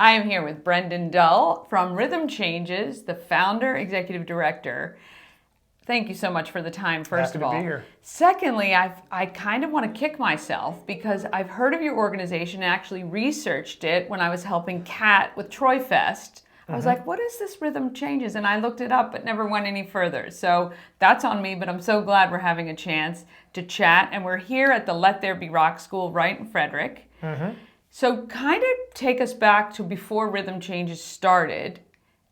I am here with Brendan Dull from Rhythm Changes, the founder, executive director. Thank you so much for the time, first of all. Happy to be here. Secondly, I kind of want to kick myself because I've heard of your organization and actually researched it when I was helping Kat with Troy Fest. I was like, what is this Rhythm Changes? And I looked it up, but never went any further. So that's on me, but I'm so glad we're having a chance to chat. And we're here at the Let There Be Rock School right in Frederick. So kind of take us back to before Rhythm Changes started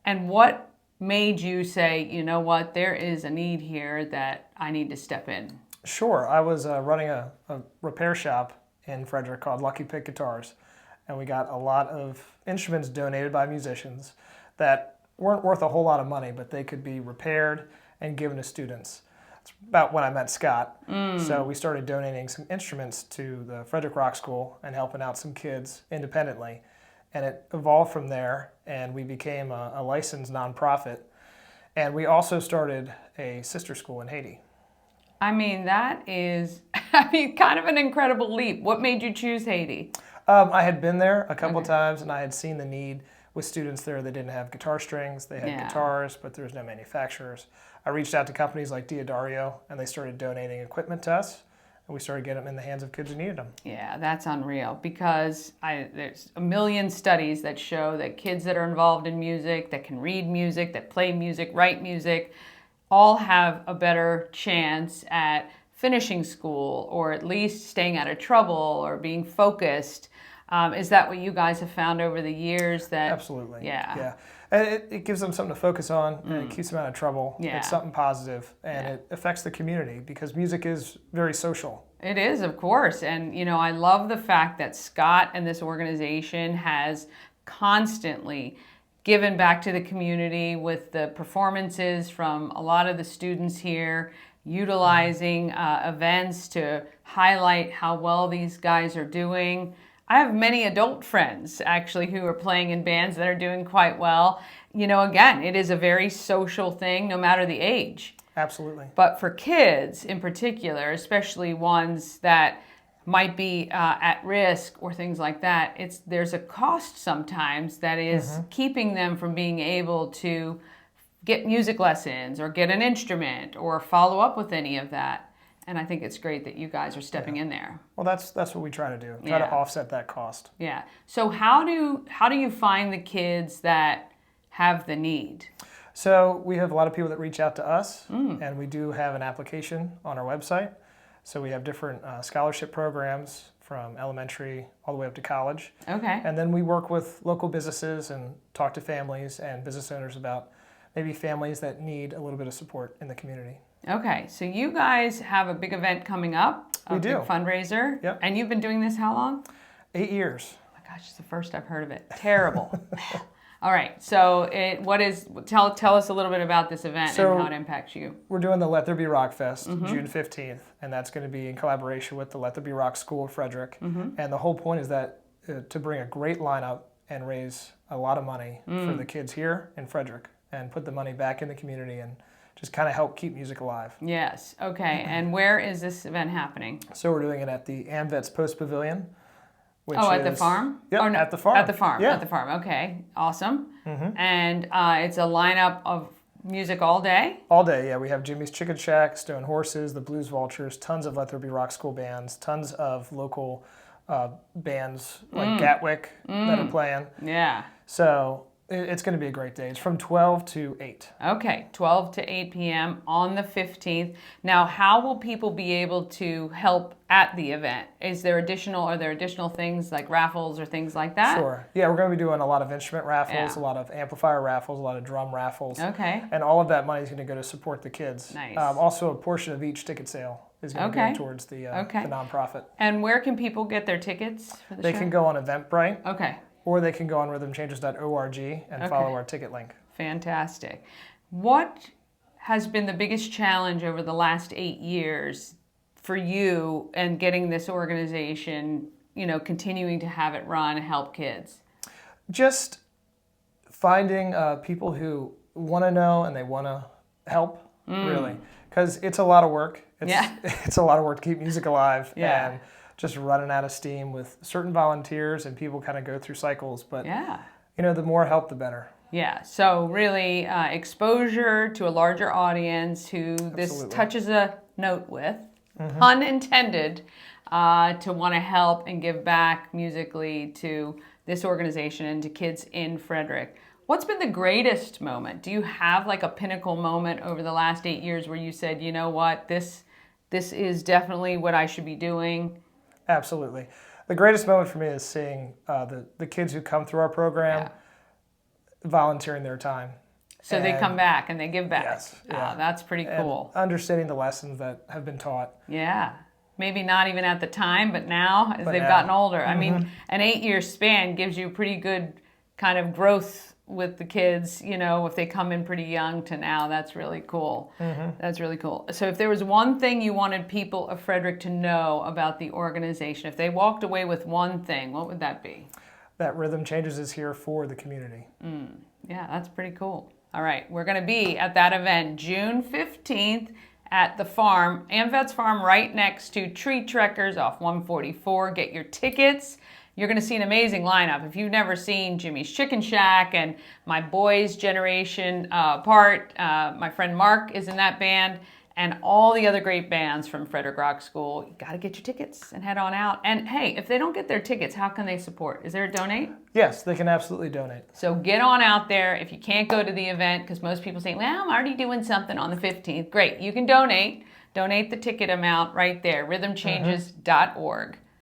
and what made you say, you know what, there is a need here that I need to step in. Sure. I was running a repair shop in Frederick called Lucky Pick Guitars, and we got a lot of instruments donated by musicians that weren't worth a whole lot of money, but they could be repaired and given to students. It's about when I met Scott. So we started donating some instruments to the Frederick Rock School and helping out some kids independently. And it evolved from there, and we became a licensed nonprofit. And we also started a sister school in Haiti. I mean, that is, kind of an incredible leap. What made you choose Haiti? I had been there a couple of times, and I had seen the need with students there that didn't have guitar strings. They had guitars, but there was no manufacturers. I reached out to companies like Diodario, and they started donating equipment to us, and we started getting them in the hands of kids who needed them. Yeah, that's unreal because there's a million studies that show that kids that are involved in music, that can read music, that play music, write music, all have a better chance at finishing school or at least staying out of trouble or being focused. Is that what you guys have found over the years? That Absolutely. Yeah. And it gives them something to focus on, and it keeps them out of trouble. Yeah. It's something positive, and it affects the community because music is very social. It is, of course. And, I love the fact that Scott and this organization has constantly given back to the community with the performances from a lot of the students here, utilizing events to highlight how well these guys are doing. I have many adult friends actually who are playing in bands that are doing quite well. Again, it is a very social thing no matter the age. Absolutely. But for kids in particular, especially ones that might be at risk or things like that, there's a cost sometimes that is keeping them from being able to get music lessons or get an instrument or follow up with any of that. And I think it's great that you guys are stepping in there. Well, that's what we try to do. Try to offset that cost. Yeah. So how do you find the kids that have the need? So we have a lot of people that reach out to us, and we do have an application on our website. So we have different scholarship programs from elementary all the way up to college. Okay. And then we work with local businesses and talk to families and business owners about maybe families that need a little bit of support in the community. Okay, so you guys have a big event coming up, We do. big fundraiser. Yep. And you've been doing this how long? 8 years. Oh my gosh, it's the first I've heard of it. Terrible. All right, so tell us a little bit about this event and how it impacts you. We're doing the Let There Be Rock Fest, June 15th, and that's going to be in collaboration with the Let There Be Rock School of Frederick. And the whole point is that to bring a great lineup and raise a lot of money for the kids here in Frederick and put the money back in the community and just kind of help keep music alive. Yes, okay, and where is this event happening? So we're doing it at the AmVets Post Pavilion. Which at the farm? Yep, or no, at the farm. At the farm, yeah. At the farm, okay, awesome. And it's a lineup of music all day? All day, yeah. We have Jimmy's Chicken Shack, Stone Horses, the Blues Vultures, tons of Let There Be Rock School bands, tons of local bands like Gatwick that are playing. Yeah. So it's going to be a great day. It's from 12 to 8. Okay, 12 to 8 p.m. on the 15th. Now, how will people be able to help at the event? Are there additional things like raffles or things like that? Sure. Yeah, we're going to be doing a lot of instrument raffles, a lot of amplifier raffles, a lot of drum raffles. Okay. And all of that money is going to go to support the kids. Nice. Also, a portion of each ticket sale is going to go towards the nonprofit. And where can people get their tickets for the show? They can go on Eventbrite. Okay. Or they can go on rhythmchanges.org and follow our ticket link. Fantastic. What has been the biggest challenge over the last 8 years for you and getting this organization, continuing to have it run and help kids? Just finding people who want to know and they want to help, really. Because it's a lot of work. It's a lot of work to keep music alive. And just running out of steam with certain volunteers, and people kind of go through cycles. But The more help, the better. Yeah, so really exposure to a larger audience who this Absolutely. touches a note with, pun intended, to want to help and give back musically to this organization and to kids in Frederick. What's been the greatest moment? Do you have like a pinnacle moment over the last 8 years where you said, you know what, this is definitely what I should be doing? Absolutely. The greatest moment for me is seeing the kids who come through our program volunteering their time. So they come back and they give back. Yes. Yeah. That's pretty cool. And understanding the lessons that have been taught. Yeah. Maybe not even at the time, but now as they've now. gotten older. I mean, an 8-year span gives you pretty good kind of growth with the kids, if they come in pretty young to now. That's really cool. That's really cool. So if there was one thing you wanted people of Frederick to know about the organization, if they walked away with one thing, what would that be? That Rhythm Changes is here for the community. Yeah, that's pretty cool. All right, we're going to be at that event June 15th at the farm, AmVets Farm, right next to Tree Trekkers off 144. Get your tickets. You're going to see an amazing lineup. If you've never seen Jimmy's Chicken Shack and my boys' generation part, my friend Mark is in that band, and all the other great bands from Frederick Rock School. You got to get your tickets and head on out. And hey, if they don't get their tickets, how can they support? Is there a donate? Yes, they can absolutely donate. So get on out there. If you can't go to the event, because most people say, well, I'm already doing something on the 15th. Great, you can donate. Donate the ticket amount right there, rhythmchanges.org.